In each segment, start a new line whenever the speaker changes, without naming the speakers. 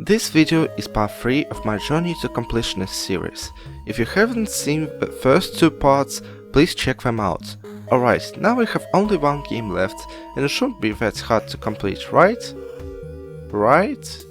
This video is part 3 of my Journey to Completionist series. If you haven't seen the first 2 parts, please check them out. Alright, now we have only one game left, and it shouldn't be that hard to complete, right? Right?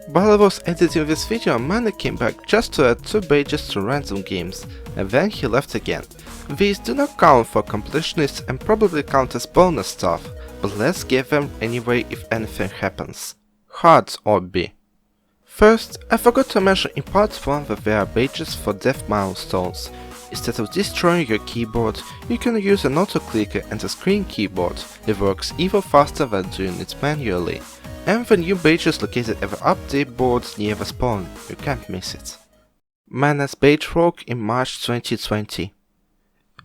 While I was editing this video, Manny came back just to add 2 badges to random games, and then he left again. These do not count for completionists and probably count as bonus stuff, but let's get them anyway if anything happens. Hard or B. First, I forgot to mention in part 1 that there are badges for death milestones. Instead of destroying your keyboard, you can use an auto-clicker and a screen keyboard. It works even faster than doing it manually. And the new badge is located at the update board near the spawn, you can't miss it. Mana's Badge Rogue in March 2020.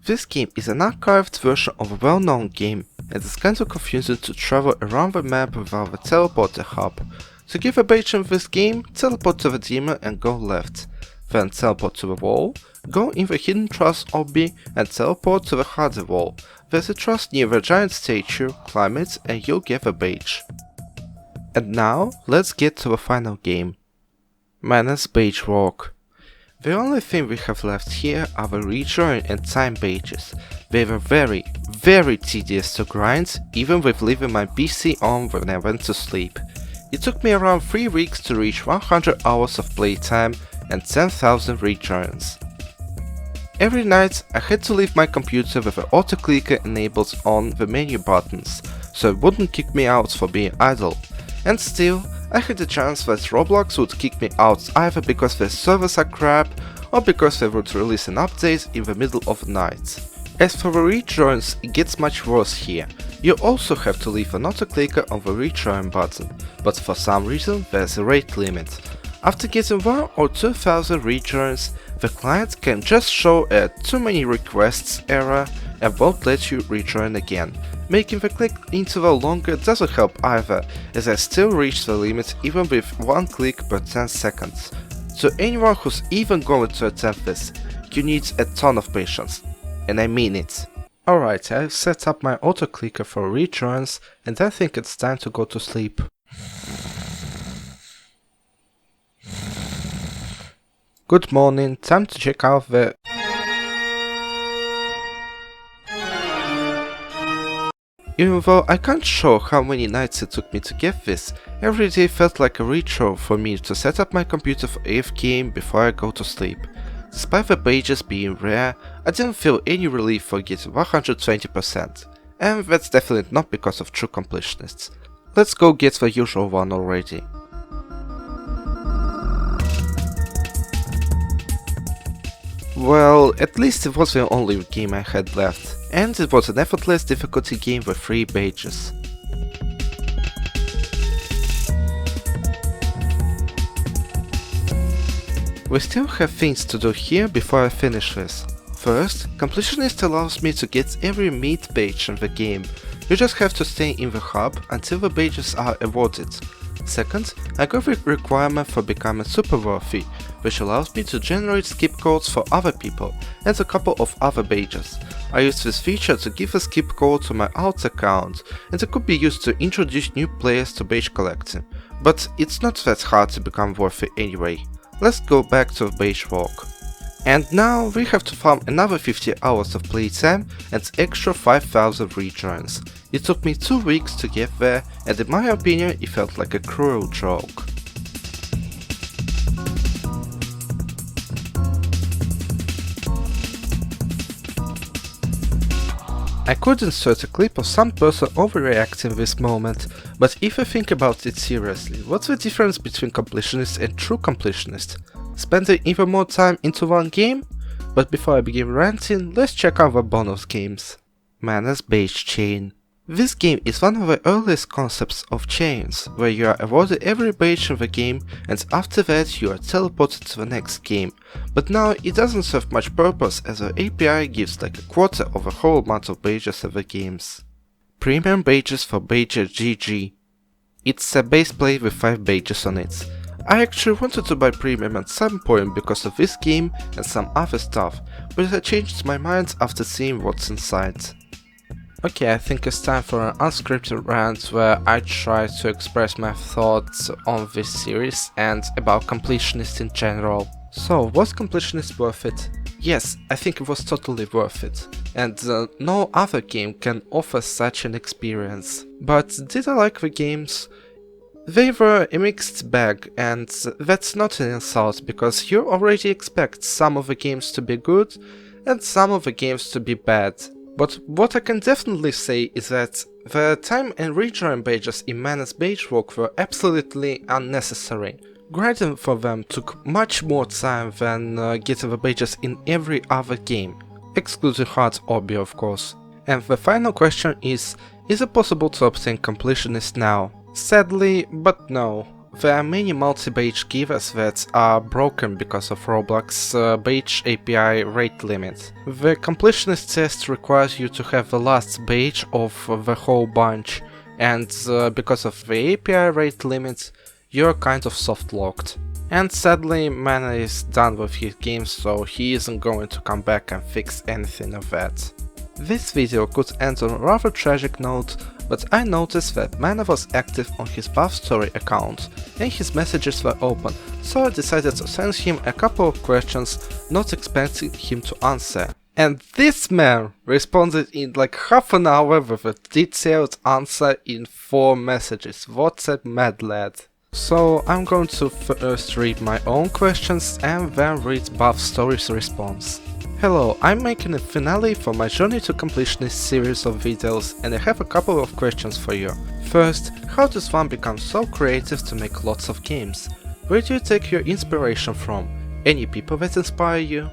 This game is an archived version of a well-known game, and it's kinda confusing to travel around the map without the teleporter hub. To give a badge in this game, teleport to the demon and go left. Then teleport to the wall, go in the hidden truss obby and teleport to the harder wall. There's a truss near the giant statue, climb it and you'll get the badge. And now, let's get to the final game. Mana's Badge Rogue. The only thing we have left here are the rejoin and time badges. They were very tedious to grind, even with leaving my PC on when I went to sleep. It took me around 3 weeks to reach 100 hours of playtime and 10,000 rejoins. Every night I had to leave my computer with the auto-clicker enabled on the menu buttons, so it wouldn't kick me out for being idle. And still, I had the chance that Roblox would kick me out either because their servers are crap or because they would release an update in the middle of the night. As for the rejoins, it gets much worse here. You also have to leave an auto-clicker on the rejoin button, but for some reason there's a rate limit. After getting 1 or 2,000 rejoins, the client can just show a too many requests error and won't let you rejoin again. Making the click interval longer doesn't help either, as I still reach the limit even with 1 click per 10 seconds. So anyone who's even going to attempt this, you need a ton of patience. And I mean it. Alright, I've set up my auto-clicker for rejoins and I think it's time to go to sleep. Good morning, time to check out the... Even though I can't show how many nights it took me to get this, every day felt like a ritual for me to set up my computer for AFKing before I go to sleep. Despite the badges being rare, I didn't feel any relief for getting 120%, and that's definitely not because of true completionists. Let's go get the usual one already. Well, at least it was the only game I had left, and it was an effortless difficulty game with 3 badges. We still have things to do here before I finish this. First, Completionist allows me to get every meat badge in the game. You just have to stay in the hub until the badges are awarded. Second, I got the requirement for becoming super worthy, which allows me to generate skip codes for other people, and a couple of other badges. I used this feature to give a skip code to my alt account, and it could be used to introduce new players to badge collecting. But it's not that hard to become worthy anyway. Let's go back to the Badge Rogue. And now we have to farm another 50 hours of playtime and extra 5,000 rejoins. It took me 2 weeks to get there, and in my opinion it felt like a cruel joke. I could insert a clip of some person overreacting this moment, but if I think about it seriously, what's the difference between completionist and true completionist? Spending even more time into one game? But before I begin ranting, let's check out the bonus games. Mana's Badge Chain. This game is one of the earliest concepts of chains, where you are awarded every badge in the game and after that you are teleported to the next game. But now it doesn't serve much purpose as the API gives like a quarter of the whole amount of badges in the games. Premium badges for Badger GG. It's a base plate with 5 badges on it. I actually wanted to buy premium at some point because of this game and some other stuff, but I changed my mind after seeing what's inside. Okay, I think it's time for an unscripted rant where I try to express my thoughts on this series and about Completionist in general. So, was Completionist worth it? Yes, I think it was totally worth it, and no other game can offer such an experience. But did I like the games? They were a mixed bag, and that's not an insult because you already expect some of the games to be good and some of the games to be bad. But what I can definitely say is that the time and rejoin badges in Mana's badge walk were absolutely unnecessary. Grinding for them took much more time than getting the badges in every other game, excluding hard obby of course. And the final question is it possible to obtain Completionist now? Sadly, but no. There are many multi-badge givers that are broken because of Roblox badge API rate limit. The Completionist test requires you to have the last badge of the whole bunch, and because of the API rate limit, you're kind of soft-locked. And sadly, Mana is done with his games, so he isn't going to come back and fix anything of that. This video could end on a rather tragic note, but I noticed that Mana was active on his Buff Story account, and his messages were open, so I decided to send him a couple of questions, not expecting him to answer. And this man responded in like half an hour with a detailed answer in 4 messages. What's a mad lad? So I'm going to first read my own questions and then read Buff Story's response. Hello, I'm making a finale for my Journey to Completionist series of videos and I have a couple of questions for you. First, how does one become so creative to make lots of games? Where do you take your inspiration from? Any people that inspire you?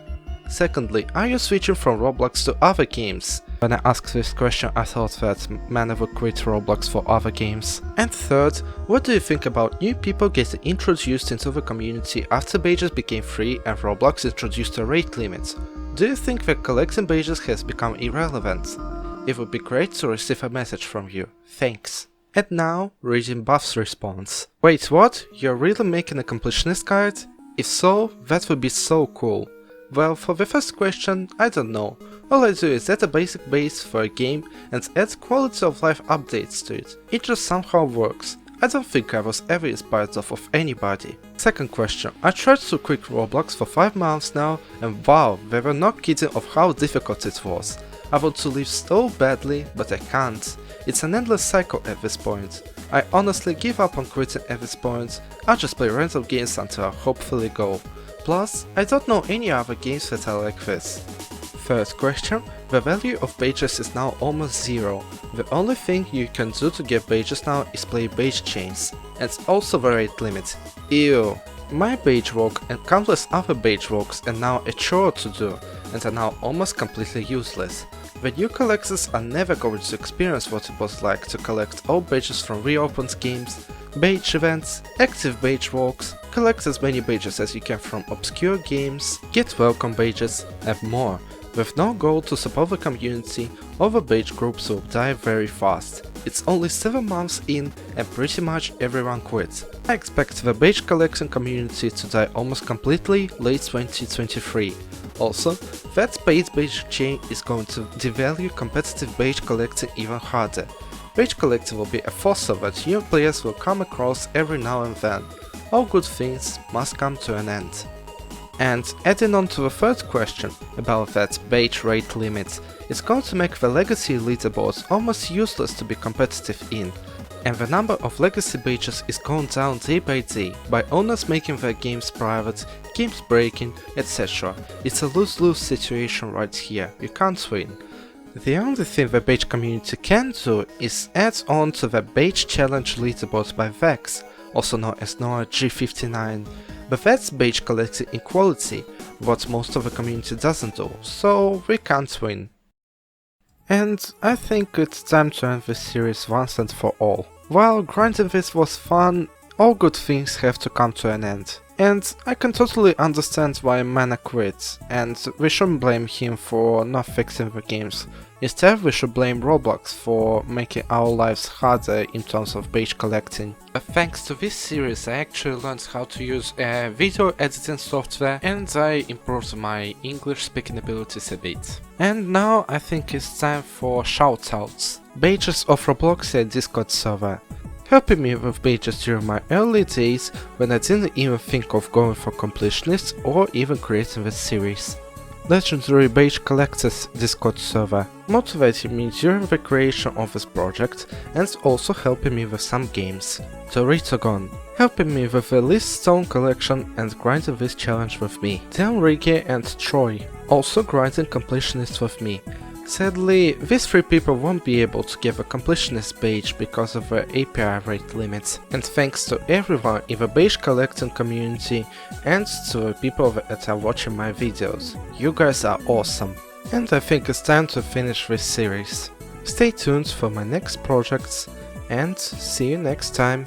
Secondly, are you switching from Roblox to other games? When I asked this question, I thought that Mana would quit Roblox for other games. And third, what do you think about new people getting introduced into the community after badges became free and Roblox introduced a rate limit? Do you think that collecting badges has become irrelevant? It would be great to receive a message from you. Thanks. And now, reading Buff's response. Wait, what? You're really making a Completionist guide? If so, that would be so cool. Well, for the first question, I don't know. All I do is add a basic base for a game and add quality of life updates to it. It just somehow works. I don't think I was ever inspired of anybody. Second question. I tried to quit Roblox for 5 months now and wow, they were not kidding of how difficult it was. I want to leave so badly, but I can't. It's an endless cycle at this point. I honestly give up on quitting at this point. I'll just play random games until I hopefully go. Plus, I don't know any other games that are like this. Third question. The value of badges is now almost 0. The only thing you can do to get badges now is play badge chains. And also the rate limit. Ew. My badge walk and countless other badge walks are now a chore to do and are now almost completely useless. The new collectors are never going to experience what it was like to collect all badges from reopened games, badge events, active badge walks, collect as many badges as you can from obscure games, get welcome badges, and more. With no goal to support the community, all the badge groups will die very fast. It's only 7 months in and pretty much everyone quits. I expect the badge collecting community to die almost completely late 2023. Also, that paid badge chain is going to devalue competitive badge collecting even harder. Badge collecting will be a fossil that new players will come across every now and then. All good things must come to an end. And adding on to the third question about that badge rate limit, it's going to make the legacy leaderboards almost useless to be competitive in, and the number of legacy badges is going down day by owners making their games private, games breaking, etc. It's a lose-lose situation right here, you can't win. The only thing the badge community can do is add on to the badge challenge leaderboard by Aphex, also known as Noah G59. But that's badge collecting equality, what most of the community doesn't do, so we can't win. And I think it's time to end this series once and for all. While grinding this was fun, all good things have to come to an end. And I can totally understand why Mana quit, and we shouldn't blame him for not fixing the games. Instead, we should blame Roblox for making our lives harder in terms of badge collecting. But thanks to this series, I actually learned how to use video editing software, and I improved my English speaking abilities a bit. And now I think it's time for shoutouts. Badges of Robloxia Discord server, helping me with badges during my early days when I didn't even think of going for Completionist or even creating this series. Legendary Badge Collectors Discord server, motivating me during the creation of this project and also helping me with some games. Doritogon, helping me with the List Stone collection and grinding this challenge with me. Delrige and Troy, also grinding Completionist with me. Sadly, these 3 people won't be able to get a Completionist badge because of the API rate limits, and thanks to everyone in the badge collecting community and to the people that are watching my videos. You guys are awesome. And I think it's time to finish this series. Stay tuned for my next projects and see you next time.